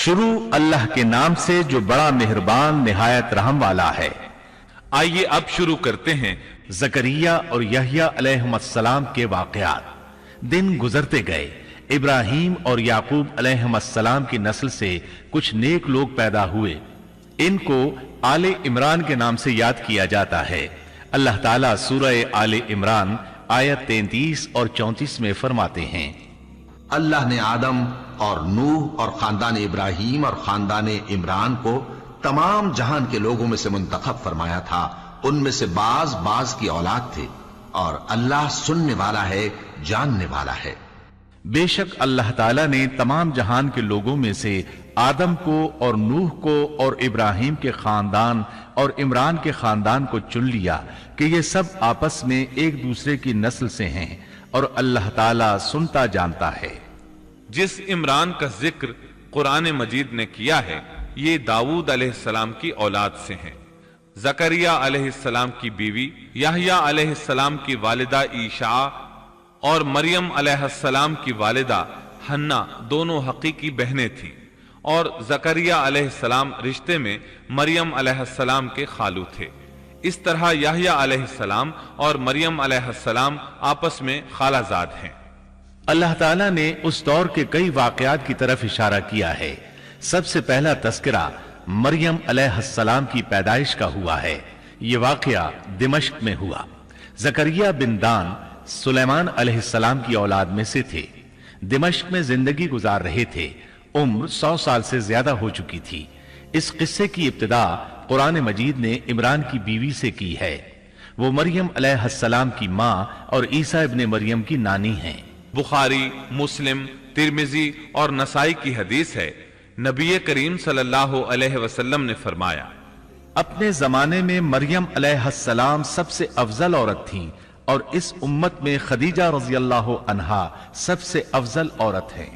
شروع اللہ کے نام سے جو بڑا مہربان نہایت رحم والا ہے۔ آئیے اب شروع کرتے ہیں زکریہ اور یحییٰ علیہم السلام کے واقعات۔ دن گزرتے گئے، ابراہیم اور یعقوب علیہم السلام کی نسل سے کچھ نیک لوگ پیدا ہوئے۔ ان کو آل عمران کے نام سے یاد کیا جاتا ہے۔ اللہ تعالیٰ سورہ آل عمران آیت 33 اور 34 میں فرماتے ہیں، اللہ نے آدم اور نوح اور خاندان ابراہیم اور خاندان عمران کو تمام جہان کے لوگوں میں سے منتخب فرمایا تھا۔ ان میں سے بعض کی اولاد تھے، اور اللہ سننے والا ہے، جاننے والا ہے۔ بے شک اللہ تعالیٰ نے تمام جہان کے لوگوں میں سے آدم کو اور نوح کو اور ابراہیم کے خاندان اور عمران کے خاندان کو چن لیا کہ یہ سب آپس میں ایک دوسرے کی نسل سے ہیں، اور اللہ تعالیٰ سنتا جانتا ہے۔ جس عمران کا ذکر قرآن مجید نے کیا ہے یہ داؤد علیہ السلام کی اولاد سے ہیں۔ زکریہ علیہ السلام کی بیوی یحییٰ علیہ السلام کی والدہ عیشا اور مریم علیہ السلام کی والدہ حنا دونوں حقیقی بہنیں تھیں، اور زکریہ علیہ السلام رشتے میں مریم علیہ السلام کے خالو تھے۔ اس طرح یحییٰ علیہ السلام اور مریم علیہ السلام آپس میں خالہ زاد ہیں۔ اللہ تعالیٰ نے اس دور کے کئی واقعات کی طرف اشارہ کیا ہے۔ سب سے پہلا تذکرہ مریم علیہ السلام کی پیدائش کا ہوا ہے۔ یہ واقعہ دمشق میں ہوا۔ زکریہ بن دان سلیمان علیہ السلام کی اولاد میں سے تھے۔ دمشق میں زندگی گزار رہے تھے۔ عمر 100 سال سے زیادہ ہو چکی تھی۔ اس قصے کی ابتدا قرآن مجید نے عمران کی بیوی سے کی ہے۔ وہ مریم علیہ السلام کی ماں اور عیسیٰ ابن مریم کی نانی ہیں۔ بخاری، مسلم، ترمذی اور نسائی کی حدیث ہے، نبی کریم صلی اللہ علیہ وسلم نے فرمایا، اپنے زمانے میں مریم علیہ السلام سب سے افضل عورت تھیں، اور اس امت میں خدیجہ رضی اللہ عنہا سب سے افضل عورت ہیں۔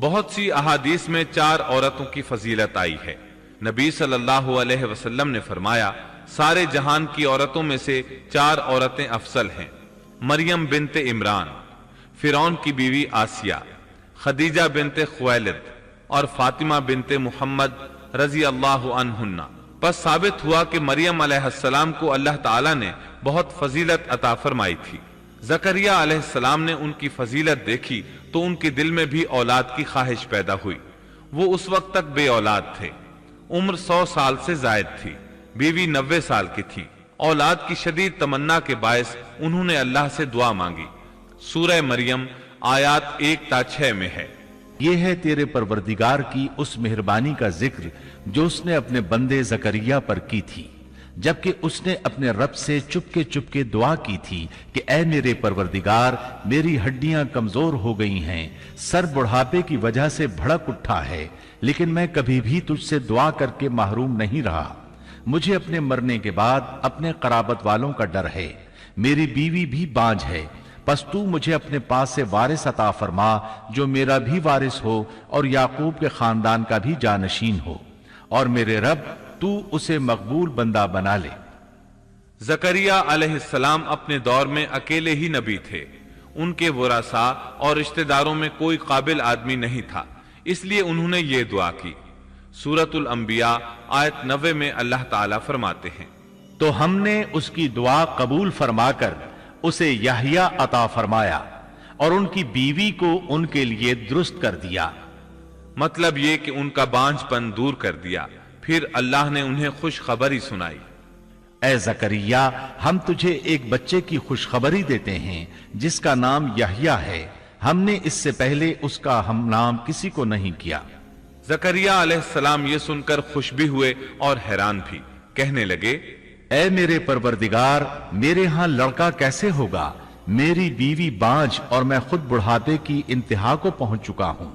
بہت سی احادیث میں 4 عورتوں کی فضیلت آئی ہے۔ نبی صلی اللہ علیہ وسلم نے فرمایا، سارے جہان کی عورتوں میں سے 4 عورتیں افضل ہیں: مریم بنت عمران، فرعون کی بیوی آسیہ، خدیجہ بنت خویلد اور فاطمہ بنت محمد رضی اللہ عنہن۔ پس ثابت ہوا کہ مریم علیہ السلام کو اللہ تعالیٰ نے بہت فضیلت عطا فرمائی تھی۔ زکریہ علیہ السلام نے ان کی فضیلت دیکھی تو ان کے دل میں بھی اولاد کی خواہش پیدا ہوئی۔ وہ اس وقت تک بے اولاد تھے۔ عمر 100 سال سے زائد تھی۔ بیوی 90 سال کی تھی۔ اولاد کی شدید تمنا کے باعث انہوں نے اللہ سے دعا مانگی۔ سورہ مریم آیات 1 تا 6 میں ہے، یہ ہے تیرے پروردگار کی اس مہربانی کا ذکر جو اس نے اپنے بندے زکریہ پر کی تھی، جبکہ اس نے اپنے رب سے چپ کے دعا کی تھی کہ اے میرے پروردگار، میری ہڈیاں کمزور ہو گئی ہیں، سر بڑھاپے کی وجہ سے بھڑک اٹھا ہے، لیکن میں کبھی بھی تجھ سے دعا کر کے محروم نہیں رہا۔ مجھے اپنے مرنے کے بعد اپنے قرابت والوں کا ڈر ہے، میری بیوی بھی بانجھ ہے، پس تو مجھے اپنے پاس سے وارث عطا فرما جو میرا بھی وارث ہو اور یعقوب کے خاندان کا بھی جانشین ہو، اور میرے رب تو اسے مقبول بندہ بنا لے۔ زکریہ علیہ السلام اپنے دور میں اکیلے ہی نبی تھے۔ ان کے ورثاء اور رشتہ داروں میں کوئی قابل آدمی نہیں تھا، اس لیے انہوں نے یہ دعا کی۔ سورۃ الانبیاء آیت 90 میں اللہ تعالیٰ فرماتے ہیں، تو ہم نے اس کی دعا قبول فرما کر اسے یحییٰ عطا فرمایا، اور ان کی بیوی کو ان کے لیے درست کر دیا۔ مطلب یہ کہ ان کا بانجھ پن دور کر دیا۔ پھر اللہ نے انہیں خوشخبری سنائی، اے زکریا، ہم تجھے ایک بچے کی خوشخبری دیتے ہیں جس کا نام یحییٰ ہے۔ ہم نے اس سے پہلے اس کا ہم نام کسی کو نہیں کیا۔ زکریہ علیہ السلام یہ سن کر خوش بھی ہوئے اور حیران بھی، کہنے لگے، اے میرے پروردگار، میرے ہاں لڑکا کیسے ہوگا؟ میری بیوی بانجھ اور میں خود بڑھاپے کی انتہا کو پہنچ چکا ہوں۔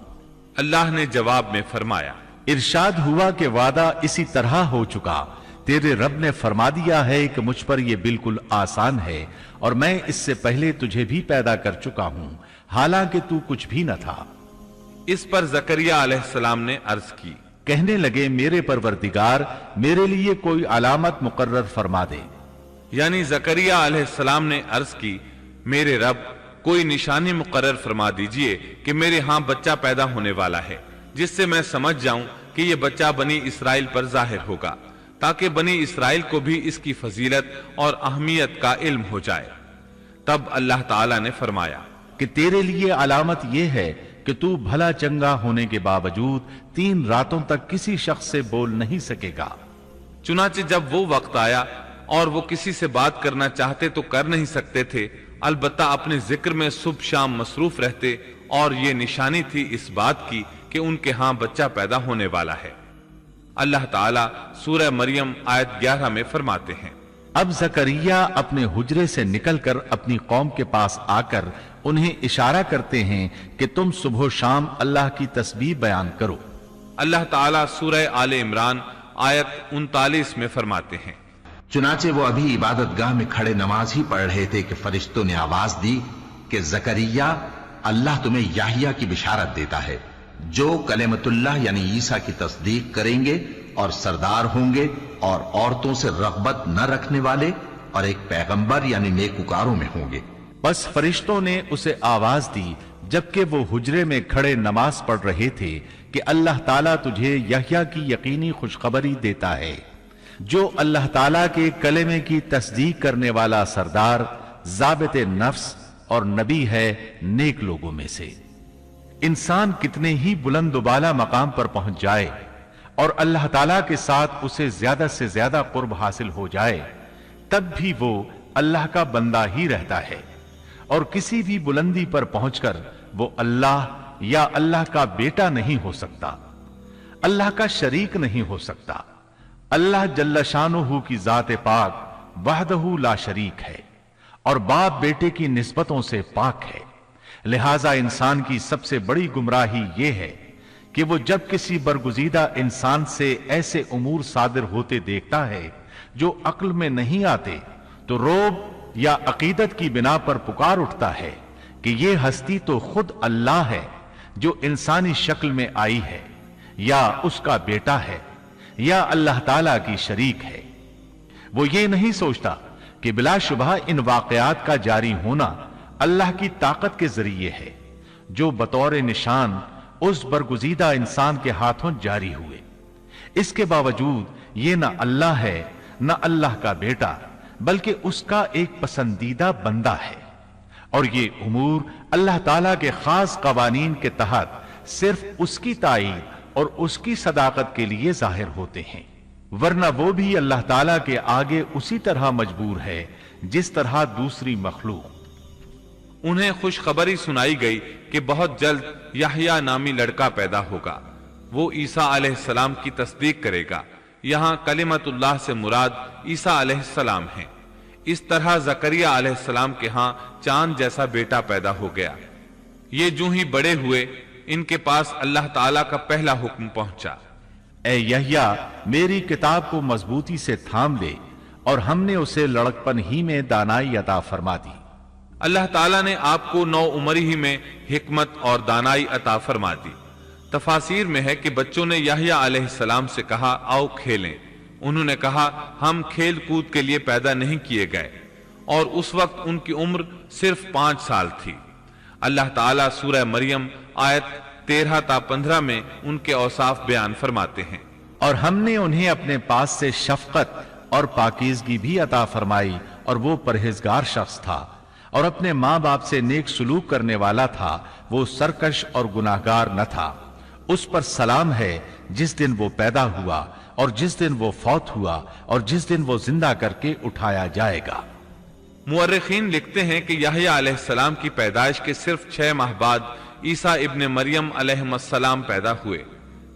اللہ نے جواب میں فرمایا، ارشاد ہوا کہ وعدہ اسی طرح ہو چکا، تیرے رب نے فرما دیا ہے کہ مجھ پر یہ بالکل آسان ہے، اور میں اس سے پہلے تجھے بھی پیدا کر چکا ہوں، حالانکہ تو کچھ بھی نہ تھا۔ اس پر زکریہ علیہ السلام نے عرض کی، کہنے لگے، میرے پروردگار، میرے لیے کوئی علامت مقرر فرما دے۔ یعنی زکریہ علیہ السلام نے عرض کی، میرے رب، کوئی نشانی مقرر فرما دیجئے کہ میرے ہاں بچہ پیدا ہونے والا ہے۔ جس سے میں سمجھ جاؤں کہ یہ بچہ بنی اسرائیل پر ظاہر ہوگا، تاکہ بنی اسرائیل کو بھی اس کی فضیلت اور اہمیت کا علم ہو جائے۔ تب اللہ تعالیٰ نے فرمایا کہ تیرے لیے علامت یہ ہے کہ تو بھلا چنگا ہونے کے باوجود 3 راتوں تک کسی شخص سے بول نہیں سکے گا۔ چنانچہ جب وہ وقت آیا اور وہ کسی سے بات کرنا چاہتے تو کر نہیں سکتے تھے، البتہ اپنے ذکر میں صبح شام مصروف رہتے، اور یہ نشانی تھی اس بات کی کہ ان کے ہاں بچہ پیدا ہونے والا ہے۔ اللہ تعالیٰ سورہ مریم آیت 11 میں فرماتے ہیں، اب زکریا اپنے حجرے سے نکل کر اپنی قوم کے پاس آ کر انہیں اشارہ کرتے ہیں کہ تم صبح و شام اللہ کی تسبیح بیان کرو۔ اللہ تعالیٰ سورہ آل عمران آیت 39 میں فرماتے ہیں، چنانچہ وہ ابھی عبادت گاہ میں کھڑے نماز ہی پڑھ رہے تھے کہ فرشتوں نے آواز دی کہ زکریا، اللہ تمہیں یحییٰ کی بشارت دیتا ہے، جو کلمت اللہ یعنی عیسیٰ کی تصدیق کریں گے اور سردار ہوں گے اور عورتوں سے رغبت نہ رکھنے والے اور ایک پیغمبر یعنی نیکوکاروں میں ہوں گے۔ بس فرشتوں نے اسے آواز دی جبکہ وہ حجرے میں کھڑے نماز پڑھ رہے تھے کہ اللہ تعالیٰ تجھے یحییٰ کی یقینی خوشخبری دیتا ہے، جو اللہ تعالیٰ کے کلمے کی تصدیق کرنے والا سردار، ضابط نفس اور نبی ہے نیک لوگوں میں سے۔ انسان کتنے ہی بلند و بالا مقام پر پہنچ جائے اور اللہ تعالیٰ کے ساتھ اسے زیادہ سے زیادہ قرب حاصل ہو جائے، تب بھی وہ اللہ کا بندہ ہی رہتا ہے، اور کسی بھی بلندی پر پہنچ کر وہ اللہ یا اللہ کا بیٹا نہیں ہو سکتا، اللہ کا شریک نہیں ہو سکتا۔ اللہ جل شانہ کی ذات پاک وحدہ لا شریک ہے اور باپ بیٹے کی نسبتوں سے پاک ہے، لہذا انسان کی سب سے بڑی گمراہی یہ ہے کہ وہ جب کسی برگزیدہ انسان سے ایسے امور صادر ہوتے دیکھتا ہے جو عقل میں نہیں آتے تو رعب یا عقیدت کی بنا پر پکار اٹھتا ہے کہ یہ ہستی تو خود اللہ ہے جو انسانی شکل میں آئی ہے، یا اس کا بیٹا ہے، یا اللہ تعالیٰ کی شریک ہے۔ وہ یہ نہیں سوچتا کہ بلا شبہ ان واقعات کا جاری ہونا اللہ کی طاقت کے ذریعے ہے، جو بطور نشان اس برگزیدہ انسان کے ہاتھوں جاری ہوئے۔ اس کے باوجود یہ نہ اللہ ہے نہ اللہ کا بیٹا، بلکہ اس کا ایک پسندیدہ بندہ ہے، اور یہ امور اللہ تعالیٰ کے خاص قوانین کے تحت صرف اس کی تائید اور اس کی صداقت کے لیے ظاہر ہوتے ہیں، ورنہ وہ بھی اللہ تعالیٰ کے آگے اسی طرح مجبور ہے جس طرح دوسری مخلوق۔ انہیں خوشخبری سنائی گئی کہ بہت جلد یحییٰ نامی لڑکا پیدا ہوگا، وہ عیسیٰ علیہ السلام کی تصدیق کرے گا۔ یہاں کلمت اللہ سے مراد عیسیٰ علیہ السلام ہیں۔ اس طرح زکریہ علیہ السلام کے ہاں چاند جیسا بیٹا پیدا ہو گیا۔ یہ جو ہی بڑے ہوئے، ان کے پاس اللہ تعالیٰ کا پہلا حکم پہنچا، اے یحییٰ، میری کتاب کو مضبوطی سے تھام لے، اور ہم نے اسے لڑکپن ہی میں دانائی عطا فرما دی۔ اللہ تعالیٰ نے آپ کو 9 عمری ہی میں حکمت اور دانائی عطا فرما دی۔ تفاسیر میں ہے کہ بچوں نے یحییٰ علیہ السلام سے کہا، آؤ کھیلیں۔ انہوں نے کہا، ہم کھیل کود کے لیے پیدا نہیں کیے گئے، اور اس وقت ان کی عمر صرف 5 سال تھی۔ اللہ تعالیٰ سورہ مریم آیت 13 تا 15 میں ان کے اوصاف بیان فرماتے ہیں، اور ہم نے انہیں اپنے پاس سے شفقت اور پاکیزگی بھی عطا فرمائی، اور وہ پرہیزگار شخص تھا اور اپنے ماں باپ سے نیک سلوک کرنے والا تھا، وہ سرکش اور گناہگار نہ تھا۔ اس پر سلام ہے جس دن وہ پیدا ہوا اور جس دن وہ فوت ہوا اور جس دن وہ زندہ کر کے اٹھایا جائے گا۔ مورخین لکھتے ہیں کہ یحییٰ علیہ السلام کی پیدائش کے صرف 6 ماہ بعد عیسیٰ ابن مریم علیہ السلام پیدا ہوئے،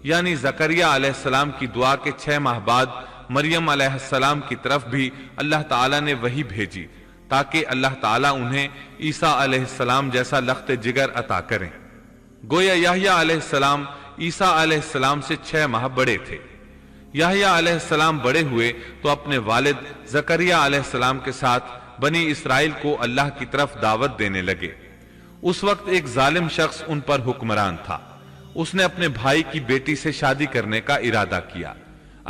یعنی زکریہ علیہ السلام کی دعا کے 6 ماہ بعد مریم علیہ السلام کی طرف بھی اللہ تعالیٰ نے وحی بھیجی تاکہ اللہ تعالیٰ انہیں عیسیٰ علیہ السلام جیسا لخت جگر عطا کریں۔ گویا یحییٰ علیہ السلام عیسیٰ علیہ السلام سے 6 ماہ بڑے تھے۔ یحییٰ علیہ السلام بڑے ہوئے تو اپنے والد زکریہ علیہ السلام کے ساتھ بنی اسرائیل کو اللہ کی طرف دعوت دینے لگے۔ اس وقت ایک ظالم شخص ان پر حکمران تھا۔ اس نے اپنے بھائی کی بیٹی سے شادی کرنے کا ارادہ کیا،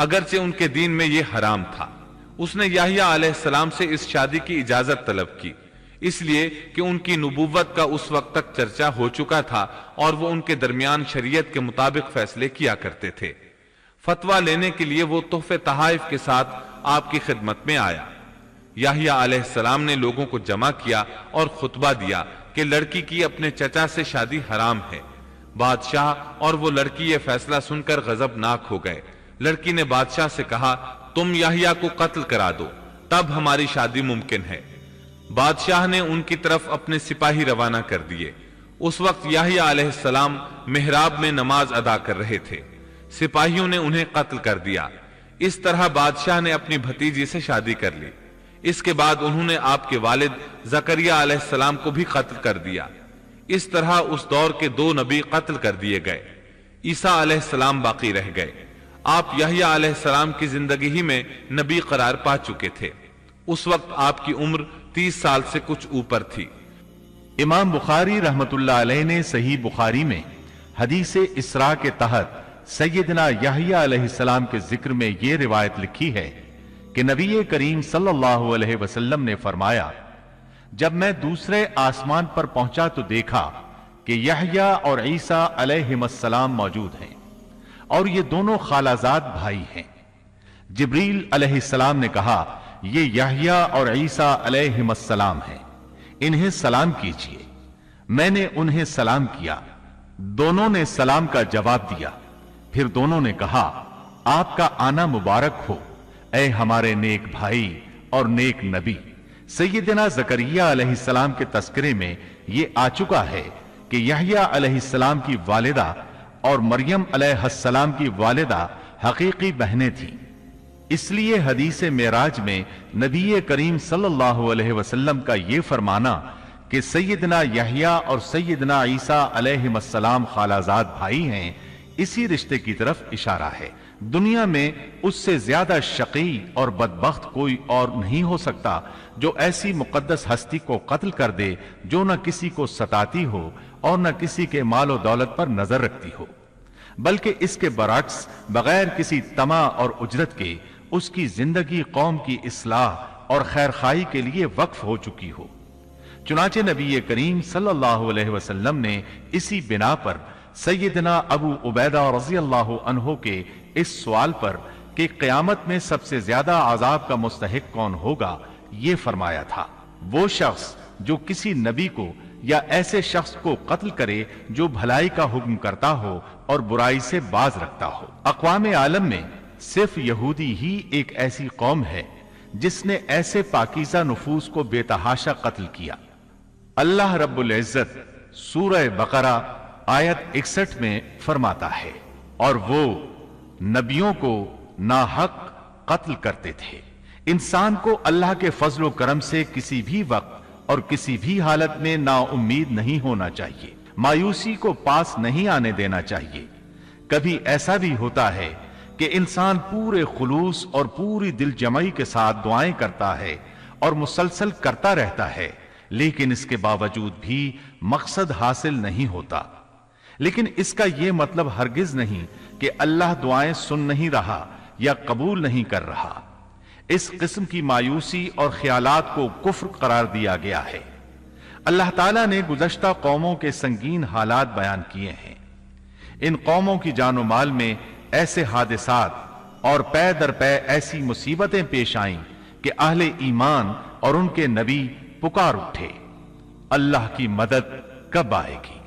اگرچہ ان کے دین میں یہ حرام تھا۔ اس نے یحییٰ علیہ السلام سے اس شادی کی اجازت طلب کی۔ اس لیے کہ ان کی نبوت کا اس وقت تک چرچا ہو چکا تھا اور وہ ان کے درمیان شریعت کے مطابق فیصلے کیا کرتے تھے۔ فتویٰ لینے کے لیے وہ تحفے تحائف کے ساتھ آپ کی خدمت میں آیا۔ یحییٰ علیہ السلام نے لوگوں کو جمع کیا اور خطبہ دیا کہ لڑکی کی اپنے چچا سے شادی حرام ہے۔ بادشاہ اور وہ لڑکی یہ فیصلہ سن کر غضبناک ہو گئے۔ لڑکی نے بادشاہ سے کہا، تم یحییٰ کو قتل کرا دو، تب ہماری شادی ممکن ہے۔ بادشاہ نے ان کی طرف اپنے سپاہی روانہ کر دیے۔ اس وقت یحییٰ علیہ السلام محراب میں نماز ادا کر رہے تھے۔ سپاہیوں نے انہیں قتل کر دیا۔ اس طرح بادشاہ نے اپنی بھتیجی سے شادی کر لی۔ اس کے بعد انہوں نے آپ کے والد زکریا علیہ السلام کو بھی قتل کر دیا۔ اس طرح اس دور کے 2 نبی قتل کر دیے گئے۔ عیسیٰ علیہ السلام باقی رہ گئے۔ آپ یحییٰ علیہ السلام کی زندگی ہی میں نبی قرار پا چکے تھے۔ اس وقت آپ کی عمر 30 سال سے کچھ اوپر تھی۔ امام بخاری رحمت اللہ علیہ نے صحیح بخاری میں حدیث اسراء کے تحت سیدنا یحییٰ علیہ السلام کے ذکر میں یہ روایت لکھی ہے کہ نبی کریم صلی اللہ علیہ وسلم نے فرمایا، جب میں دوسرے آسمان پر پہنچا تو دیکھا کہ یحییٰ اور عیسیٰ علیہم السلام موجود ہیں اور یہ دونوں خالازاد بھائی ہیں۔ جبریل علیہ السلام نے کہا، یہ یحییٰ اور عیسیٰ علیہم السلام ہیں، انہیں سلام کیجیے۔ میں نے انہیں سلام کیا، دونوں نے سلام کا جواب دیا۔ پھر دونوں نے کہا، آپ کا آنا مبارک ہو اے ہمارے نیک بھائی اور نیک نبی۔ سیدنا زکریا علیہ السلام کے تذکرے میں یہ آ چکا ہے کہ یحییٰ علیہ السلام کی والدہ اور مریم علیہ السلام کی والدہ حقیقی بہنیں تھیں۔ اس لیے حدیث معراج میں نبی کریم صلی اللہ علیہ وسلم کا یہ فرمانا کہ سیدنا یحییٰ اور سیدنا عیسیٰ علیہ السلام خالازاد بھائی ہیں، اسی رشتے کی طرف اشارہ ہے۔ دنیا میں اس سے زیادہ شقی اور بدبخت کوئی اور نہیں ہو سکتا جو ایسی مقدس ہستی کو قتل کر دے جو نہ کسی کو ستاتی ہو اور نہ کسی کے مال و دولت پر نظر رکھتی ہو، بلکہ اس کے برعکس بغیر کسی طمع اور اجرت کے اس کی زندگی قوم کی اصلاح اور خیرخواہی کے لیے وقف ہو چکی ہو۔ چنانچہ نبی کریم صلی اللہ علیہ وسلم نے اسی بنا پر سیدنا ابو عبیدہ رضی اللہ عنہ کے اس سوال پر کہ قیامت میں سب سے زیادہ عذاب کا مستحق کون ہوگا یہ فرمایا تھا، وہ شخص جو کسی نبی کو یا ایسے شخص کو قتل کرے جو بھلائی کا حکم کرتا ہو اور برائی سے باز رکھتا ہو۔ اقوام عالم میں صرف یہودی ہی ایک ایسی قوم ہے جس نے ایسے پاکیزہ نفوس کو بے تحاشا قتل کیا۔ اللہ رب العزت سورہ بقرہ آیت 61 میں فرماتا ہے، اور وہ نبیوں کو ناحق قتل کرتے تھے۔ انسان کو اللہ کے فضل و کرم سے کسی بھی وقت اور کسی بھی حالت میں نا امید نہیں ہونا چاہیے، مایوسی کو پاس نہیں آنے دینا چاہیے۔ کبھی ایسا بھی ہوتا ہے کہ انسان پورے خلوص اور پوری دل جمعی کے ساتھ دعائیں کرتا ہے اور مسلسل کرتا رہتا ہے، لیکن اس کے باوجود بھی مقصد حاصل نہیں ہوتا۔ لیکن اس کا یہ مطلب ہرگز نہیں کہ اللہ دعائیں سن نہیں رہا یا قبول نہیں کر رہا۔ اس قسم کی مایوسی اور خیالات کو کفر قرار دیا گیا ہے۔ اللہ تعالیٰ نے گزشتہ قوموں کے سنگین حالات بیان کیے ہیں۔ ان قوموں کی جان و مال میں ایسے حادثات اور پے در پے ایسی مصیبتیں پیش آئیں کہ اہل ایمان اور ان کے نبی پکار اٹھے، اللہ کی مدد کب آئے گی؟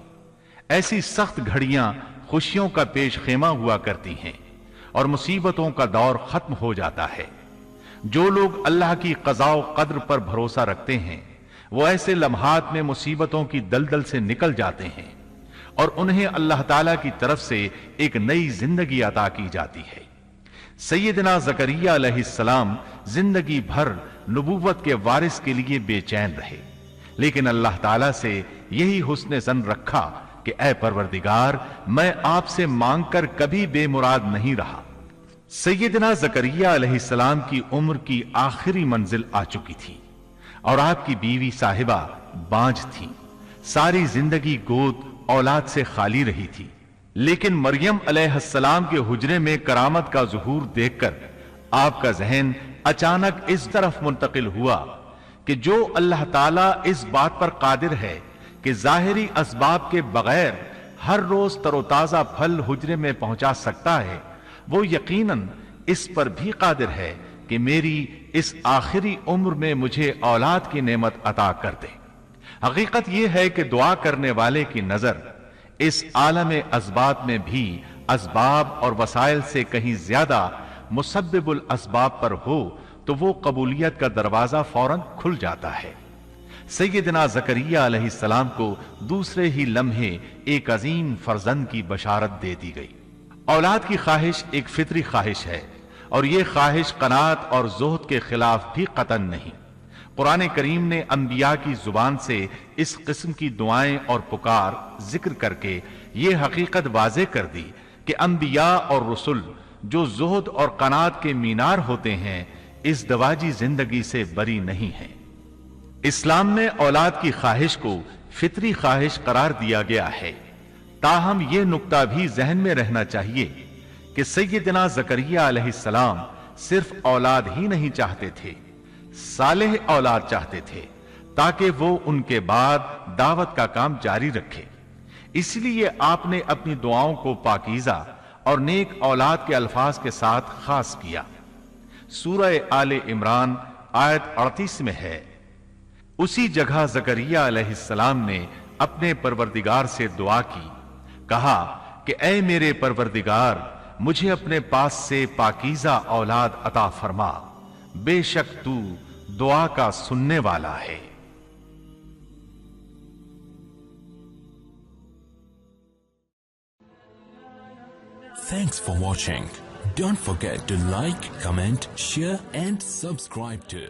ایسی سخت گھڑیاں خوشیوں کا پیش خیمہ ہوا کرتی ہیں اور مصیبتوں کا دور ختم ہو جاتا ہے۔ جو لوگ اللہ کی قضاء و قدر پر بھروسہ رکھتے ہیں وہ ایسے لمحات میں مصیبتوں کی دلدل سے نکل جاتے ہیں اور انہیں اللہ تعالیٰ کی طرف سے ایک نئی زندگی عطا کی جاتی ہے۔ سیدنا زکریا علیہ السلام زندگی بھر نبوت کے وارث کے لیے بے چین رہے، لیکن اللہ تعالیٰ سے یہی حسن ظن رکھا کہ اے پروردگار، میں آپ سے مانگ کر کبھی بے مراد نہیں رہا۔ سیدنا زکریا علیہ السلام کی عمر کی آخری منزل آ چکی تھی اور آپ کی بیوی صاحبہ بانجھ تھی۔ ساری زندگی گود اولاد سے خالی رہی تھی، لیکن مریم علیہ السلام کے حجرے میں کرامت کا ظہور دیکھ کر آپ کا ذہن اچانک اس طرف منتقل ہوا کہ جو اللہ تعالیٰ اس بات پر قادر ہے کہ ظاہری اسباب کے بغیر ہر روز تر و تازہ پھل حجرے میں پہنچا سکتا ہے، وہ یقیناً اس پر بھی قادر ہے کہ میری اس آخری عمر میں مجھے اولاد کی نعمت عطا کر دے۔ حقیقت یہ ہے کہ دعا کرنے والے کی نظر اس عالم اسباب میں بھی اسباب اور وسائل سے کہیں زیادہ مسبب الاسباب پر ہو تو وہ قبولیت کا دروازہ فوراً کھل جاتا ہے۔ سیدنا زکریا علیہ السلام کو دوسرے ہی لمحے ایک عظیم فرزند کی بشارت دے دی گئی۔ اولاد کی خواہش ایک فطری خواہش ہے، اور یہ خواہش قناعت اور زہد کے خلاف بھی قطعاً نہیں۔ قرآن کریم نے انبیاء کی زبان سے اس قسم کی دعائیں اور پکار ذکر کر کے یہ حقیقت واضح کر دی کہ انبیاء اور رسل جو زہد اور قناعت کے مینار ہوتے ہیں اس دواجی زندگی سے بری نہیں ہیں۔ اسلام میں اولاد کی خواہش کو فطری خواہش قرار دیا گیا ہے، تاہم یہ نکتہ بھی ذہن میں رہنا چاہیے کہ سیدنا زکریا علیہ السلام صرف اولاد ہی نہیں چاہتے تھے، صالح اولاد چاہتے تھے تاکہ وہ ان کے بعد دعوت کا کام جاری رکھے۔ اس لیے آپ نے اپنی دعاؤں کو پاکیزہ اور نیک اولاد کے الفاظ کے ساتھ خاص کیا۔ سورہ آل عمران آیت 38 میں ہے، اسی جگہ زکریا علیہ السلام نے اپنے پروردگار سے دعا کی، کہا کہ اے میرے پروردگار مجھے اپنے پاس سے پاکیزہ اولاد عطا فرما، بے شک تو دعا کا سننے والا ہے۔ Thanks for watching. Don't forget to like, comment, share and subscribe to